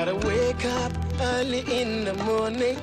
gotta wake up early in the morning.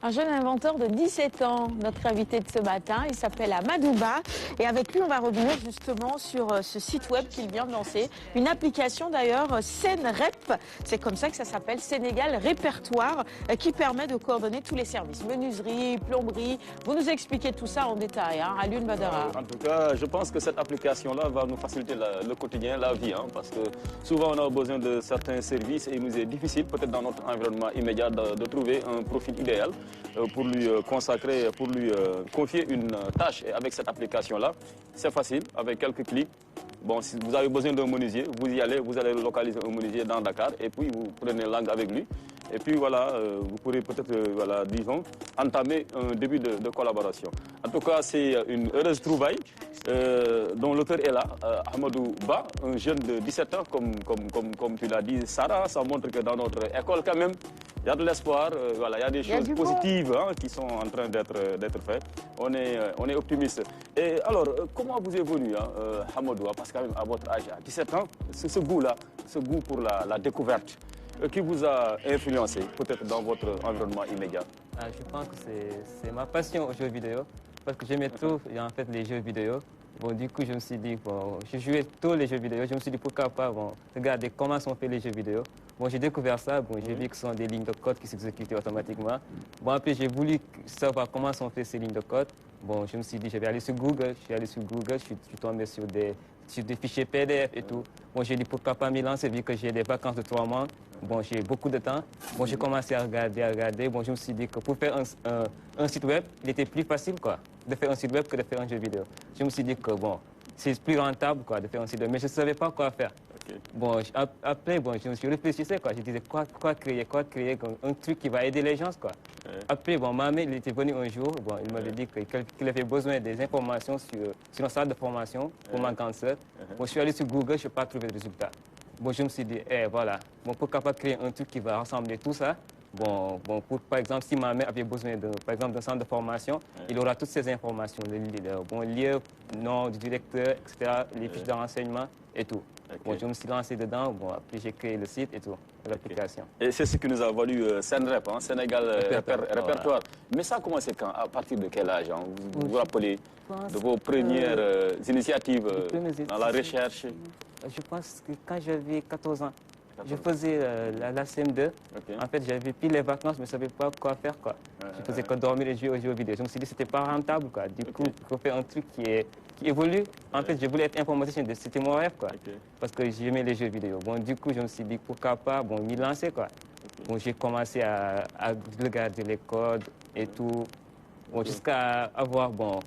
Un jeune inventeur de 17 ans, notre invité de ce matin, il s'appelle Amadouba. Et avec lui, on va revenir justement sur ce site web qu'il vient de lancer. Une application d'ailleurs, SenRep, c'est comme ça que ça s'appelle, Sénégal Répertoire, qui permet de coordonner tous les services. Menuiserie, plomberie, vous nous expliquez tout ça en détail, hein, Alioune Badara. En tout cas, je pense que cette application-là va nous faciliter le quotidien, la vie, hein, parce que souvent on a besoin de certains services et il nous est difficile, peut-être dans notre environnement immédiat, de trouver un profil idéal pour lui consacrer, pour lui confier une tâche. Et avec cette application-là, c'est facile, avec quelques clics. Bon, si vous avez besoin d'un menuisier, vous y allez, vous allez localiser un menuisier dans Dakar et puis vous prenez langue avec lui. Et puis voilà, vous pourrez peut-être, voilà, disons, entamer un début de collaboration. En tout cas, c'est une heureuse trouvaille dont l'auteur est là, Amadou Ba, un jeune de 17 ans, comme tu l'as dit, Sarah. Ça montre que dans notre école, quand même, il y a de l'espoir, voilà, il y a des choses positives qui sont en train d'être faites. On est optimiste. Et alors, comment vous est venu, Amadou, parce que quand même, à votre âge, à 17 ans, ce goût-là, ce goût pour la découverte, qui vous a influencé, peut-être dans votre environnement immédiat? Je pense que c'est ma passion aux jeux vidéo, parce que j'aimais trop en fait, les jeux vidéo. Bon, du coup, je me suis dit, bon, je jouais tous les jeux vidéo, je me suis dit pourquoi pas regarder comment sont faits les jeux vidéo. Bon, j'ai découvert ça, bon, j'ai vu que ce sont des lignes de code qui s'exécutaient automatiquement. Bon, après, j'ai voulu savoir comment sont faites ces lignes de code. Bon, je me suis dit, je vais aller sur Google, je suis tombé sur des fichiers PDF et tout. Bon, j'ai dit pourquoi pas m'y lancer, vu que j'ai des vacances de 3 mois. Bon, j'ai beaucoup de temps. Bon, j'ai commencé à regarder. Bon, je me suis dit que pour faire un site web, il était plus facile, quoi, de faire un site web que de faire un jeu vidéo. Je me suis dit que, bon, c'est plus rentable, quoi, de faire un site web, mais je ne savais pas quoi faire. Okay. Bon, après, bon, je me suis réfléchi, quoi. Je disais, quoi créer un truc qui va aider les gens, quoi. Après, bon, ma mère, il était venu un jour, bon, il m'avait dit qu'il avait besoin des informations sur un salle de formation pour ma grande sœur. Bon, je suis allé sur Google, je n'ai pas trouvé de résultat. Bon, je me suis dit, voilà, bon, pourquoi pas créer un truc qui va rassembler tout ça. Bon, par exemple, si ma mère avait besoin d'un centre de formation, il aura toutes ces informations, le lieu, nom du directeur, etc., les fiches de renseignement et tout. Okay. Bon, je me suis lancé dedans, bon, après j'ai créé le site et tout, l'application. Et c'est ce qui nous a valu SenRep, hein, Sénégal Répertoire. Voilà. Mais ça a commencé quand? À partir de quel âge, hein? Vous vous rappelez de vos premières initiatives dans la recherche? Je pense que quand j'avais 14 ans, je faisais la CM2. Okay. En fait, j'avais pris les vacances, mais je ne savais pas quoi faire, quoi. Je faisais que dormir et jouer aux jeux vidéo. Je me suis dit que ce n'était pas rentable, quoi. Du coup, il faut faire un truc qui évolue. En fait, je voulais être informaticien, c'était mon rêve, quoi. Parce que j'aimais les jeux vidéo. Bon, du coup, je me suis dit pourquoi pas, bon, m'y lancer, quoi. Bon, j'ai commencé à regarder les codes et tout, bon, jusqu'à avoir, bon,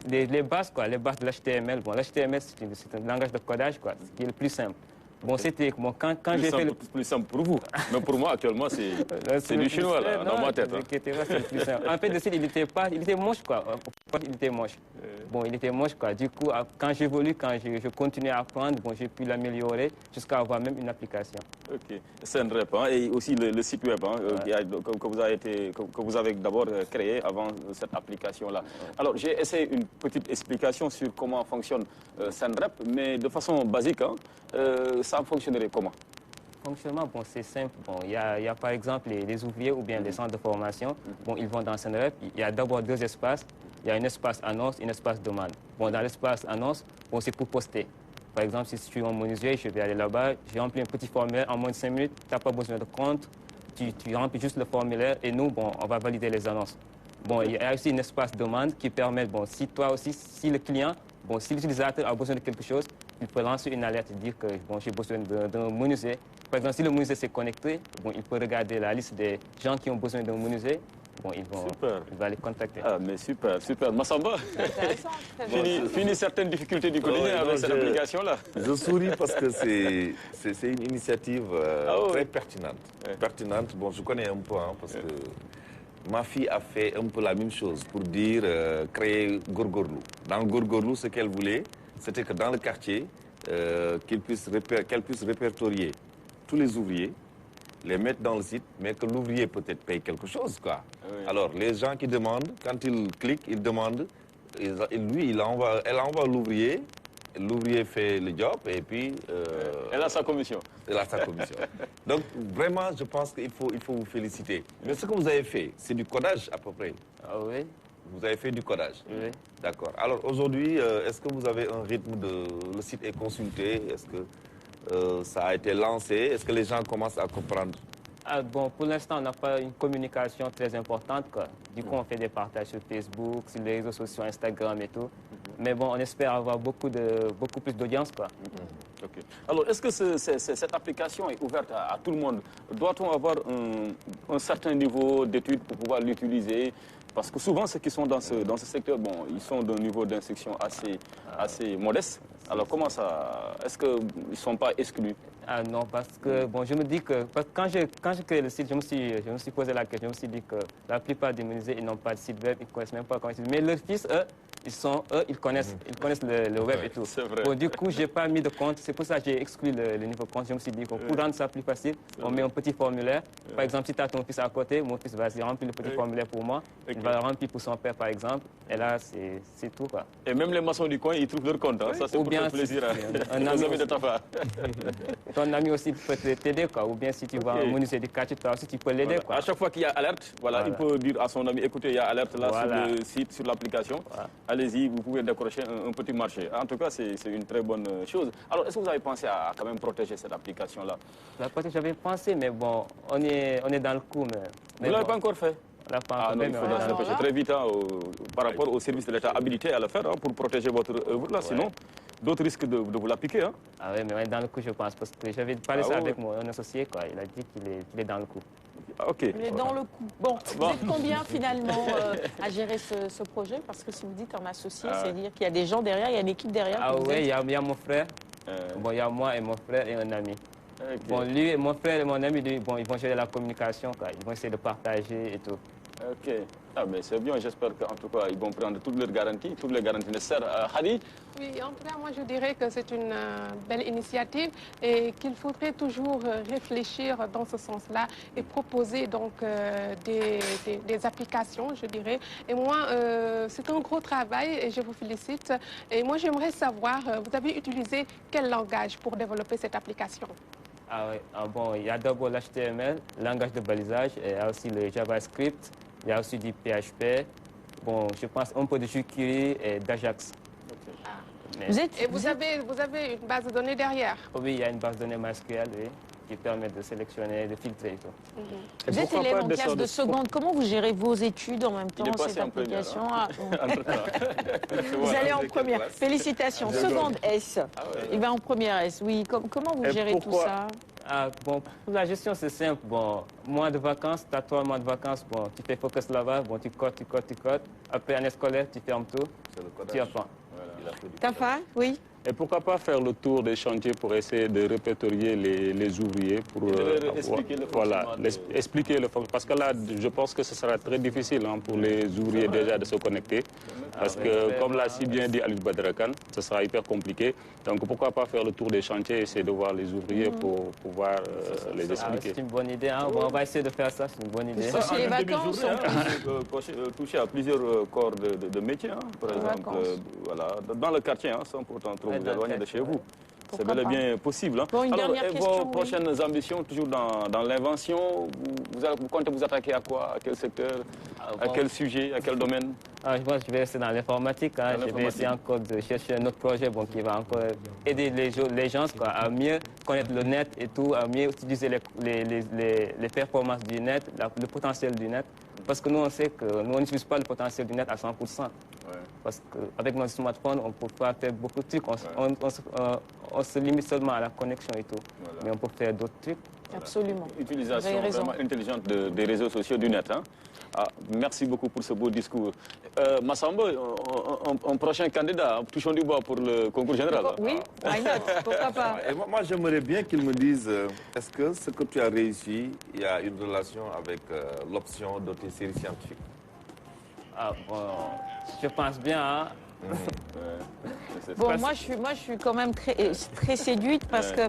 les bases, quoi, les bases de l'HTML. Bon, l'HTML, c'est un langage de codage, quoi, ce qui est le plus simple. Bon, c'était quand j'ai fait le plus simple pour vous, mais pour moi actuellement c'est du chinois là, dans ma tête. C'est plus simple. En fait, le site il était moche, quoi. Il était moche. Bon, il était moche, quoi. Du coup, quand j'évolue, quand je continue à apprendre, bon, j'ai pu l'améliorer jusqu'à avoir même une application. Ok. SenRep, hein, et aussi le site web, hein, que vous avez d'abord créé avant cette application là. Alors j'ai essayé une petite explication sur comment fonctionne SenRep, mais de façon basique, hein, ça fonctionnerait comment? Fonctionnement, bon, c'est simple. Bon, il y a par exemple les ouvriers ou bien les centres de formation. Bon, ils vont dans SenRep. Il y a d'abord 2 espaces. Il y a un espace annonce et un espace demande. Bon, dans l'espace annonce, bon, c'est pour poster. Par exemple, si je suis en menuisier, je vais aller là-bas, j'ai rempli un petit formulaire en moins de 5 minutes, tu n'as pas besoin de compte, tu remplis juste le formulaire et nous, bon, on va valider les annonces. Bon, il y a aussi un espace demande qui permet, bon, si toi aussi, si le client, bon, si l'utilisateur a besoin de quelque chose, il peut lancer une alerte et dire que bon, j'ai besoin d'un menuisier. Par exemple, si le menuisier s'est connecté, bon, il peut regarder la liste des gens qui ont besoin d'un menuisier. Bon, il va les contacter. Ah, mais super, super. Massamba, fini certaines difficultés du quotidien avec cette application-là. Je souris parce que c'est une initiative très pertinente. Pertinente, bon, je connais un peu, hein, parce que ma fille a fait un peu la même chose pour dire créer Gorgorlou. Dans Gorgorlou, ce qu'elle voulait, c'était que dans le quartier, qu'elle puisse répertorier tous les ouvriers, les mettre dans le site, mais que l'ouvrier peut-être paye quelque chose, quoi. Oui. Alors, les gens qui demandent, quand ils cliquent, ils demandent, elle envoie l'ouvrier, L'ouvrier fait le job et puis... elle a sa commission. Elle a sa commission. Donc, vraiment, je pense qu'il faut vous féliciter. Mais ce que vous avez fait, c'est du codage à peu près. Ah oui. Vous avez fait du codage. Oui. D'accord. Alors, aujourd'hui, est-ce que vous avez un rythme de... Le site est consulté? Est-ce que ça a été lancé? Est-ce que les gens commencent à comprendre? Bon, pour l'instant, on n'a pas une communication très importante, quoi. Du coup, on fait des partages sur Facebook, sur les réseaux sociaux, Instagram et tout. Mais bon, on espère avoir beaucoup plus d'audience, quoi. Okay. Alors, est-ce que cette application est ouverte à tout le monde? Doit-on avoir un certain niveau d'études pour pouvoir l'utiliser? Parce que souvent, ceux qui sont dans ce secteur, bon, ils sont d'un niveau d'instruction assez modeste. Alors, comment ça... Est-ce qu'ils ne sont pas exclus? Ah non, parce que bon, je me dis que quand j'ai créé le site, je me suis posé la question, je me suis dit que la plupart des musées, ils n'ont pas de site web, ils ne connaissent même pas comment c'est. Mais leurs fils, ils connaissent le web et tout. Vrai. Bon, du coup, je n'ai pas mis de compte, c'est pour ça que j'ai exclu le niveau compte. Je me suis dit que pour rendre ça plus facile, on met un petit formulaire. Par exemple, si tu as ton fils à côté, mon fils va remplir le petit formulaire pour moi, il va le remplir pour son père, par exemple. Et là, c'est tout, quoi. Et même les maçons du coin, ils trouvent leur compte. Hein? Ça, c'est pour faire plaisir à nos amis de Tafa. Ton ami aussi peut t'aider, quoi. Ou bien si tu vas au menuisier du quartier, toi aussi tu peux l'aider, quoi. À chaque fois qu'il y a alerte, il peut dire à son ami, écoutez, il y a alerte là sur le site, sur l'application. Allez-y, vous pouvez décrocher un petit marché. En tout cas, c'est une très bonne chose. Alors, est-ce que vous avez pensé à quand même protéger cette application-là? J'avais pensé, mais bon, on est dans le coup. Mais vous ne l'avez pas encore fait? Non, il faudra se dépêcher très vite par rapport au service de l'État habilité à le faire pour protéger votre œuvre là. Sinon, d'autres risquent de vous l'appliquer. Hein. Ah oui, mais on est dans le coup, je pense, parce que j'avais parlé ça avec mon associé, quoi. Il a dit qu'il est dans le coup. Ok. Il est dans le coup. Bon, vous êtes combien finalement à gérer ce projet? Parce que si vous dites en associé, c'est-à-dire qu'il y a des gens derrière, il y a une équipe derrière. Ah oui, il y a mon frère. Bon, il y a moi et mon frère et un ami. Okay. Bon, lui, mon frère et mon ami, lui, bon, ils vont gérer la communication, quoi. Ils vont essayer de partager et tout. Ok. Ah, mais c'est bien, j'espère qu'en tout cas, ils vont prendre toutes les garanties nécessaires. Hadi? Oui, en tout cas, moi, je dirais que c'est une belle initiative et qu'il faudrait toujours réfléchir dans ce sens-là et proposer donc des applications, je dirais. Et moi, c'est un gros travail et je vous félicite. Et moi, j'aimerais savoir, vous avez utilisé quel langage pour développer cette application? Ah oui, bon, il y a d'abord l'HTML, langage de balisage, et il y a aussi le JavaScript, il y a aussi du PHP, bon, je pense un peu de jQuery et d'Ajax. Okay. Et vous avez une base de données derrière? Oui, il y a une base de données MySQL, oui, qui permet de sélectionner, de filtrer et tout. Vous êtes élève en classe de seconde, comment vous gérez vos études en même temps, cette application? Vous allez en première, félicitations. Seconde S, il va en première S, oui. Comment vous gérez tout ça? Bon, pour la gestion, c'est simple. Bon, mois de vacances, tu as 3 mois de vacances, bon, tu fais focus là-bas, bon, tu codes. Après, année scolaire, tu fermes tout, tu apprends. Tafa, oui. Et pourquoi pas faire le tour des chantiers pour essayer de répertorier les ouvriers pour expliquer le fonctionnement. Parce que là, je pense que ce sera très difficile pour les ouvriers déjà de se connecter. Parce que, comme l'a si bien dit Alioune Badara Kane, ce sera hyper compliqué. Donc, pourquoi pas faire le tour des chantiers et essayer de voir les ouvriers pour pouvoir les expliquer. C'est une bonne idée. Hein? Bon, on va essayer de faire ça, c'est une bonne idée. Ça, c'est les vacances. Toucher à plusieurs corps de métiers, par exemple. Dans le quartier, sans pourtant trop vous éloigner de chez vous. C'est bel et bien possible. Bon, alors, vos prochaines ambitions, toujours dans l'invention, vous comptez vous attaquer à quoi? À quel secteur? À quel sujet? À quel domaine? Je pense que je vais rester dans l'informatique. Je vais essayer encore de chercher un autre projet qui va encore aider les gens à mieux connaître le net et tout, à mieux utiliser les performances du net, le potentiel du net. Parce que nous, on sait que nous, on n'utilise pas le potentiel du net à 100%. Parce qu'avec notre smartphone, on ne peut pas faire beaucoup de trucs. On se limite seulement à la connexion et tout. Mais on peut faire d'autres trucs. Absolument. Utilisation vraiment intelligente des réseaux sociaux du net. Merci beaucoup pour ce beau discours. Massamba, un prochain candidat, touchons du bois pour le concours général. Oui, why not? Pourquoi pas? Et moi, j'aimerais bien qu'ils me disent, est-ce que ce que tu as réussi, il y a une relation avec l'option de tes séries scientifiques? Bon, je pense bien. Bon, moi, je suis quand même très séduite parce que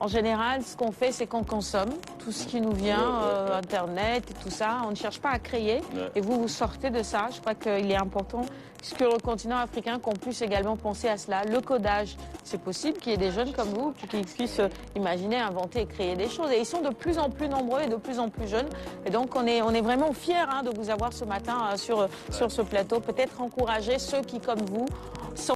En général, ce qu'on fait, c'est qu'on consomme tout ce qui nous vient, Internet et tout ça. On ne cherche pas à créer. Et vous sortez de ça. Je crois qu'il est important sur le continent africain qu'on puisse également penser à cela. Le codage, c'est possible qu'il y ait des jeunes comme vous qui puissent imaginer, inventer et créer des choses. Et ils sont de plus en plus nombreux et de plus en plus jeunes. Et donc, on est vraiment fiers de vous avoir ce matin sur ce plateau. Peut-être encourager ceux qui, comme vous, sont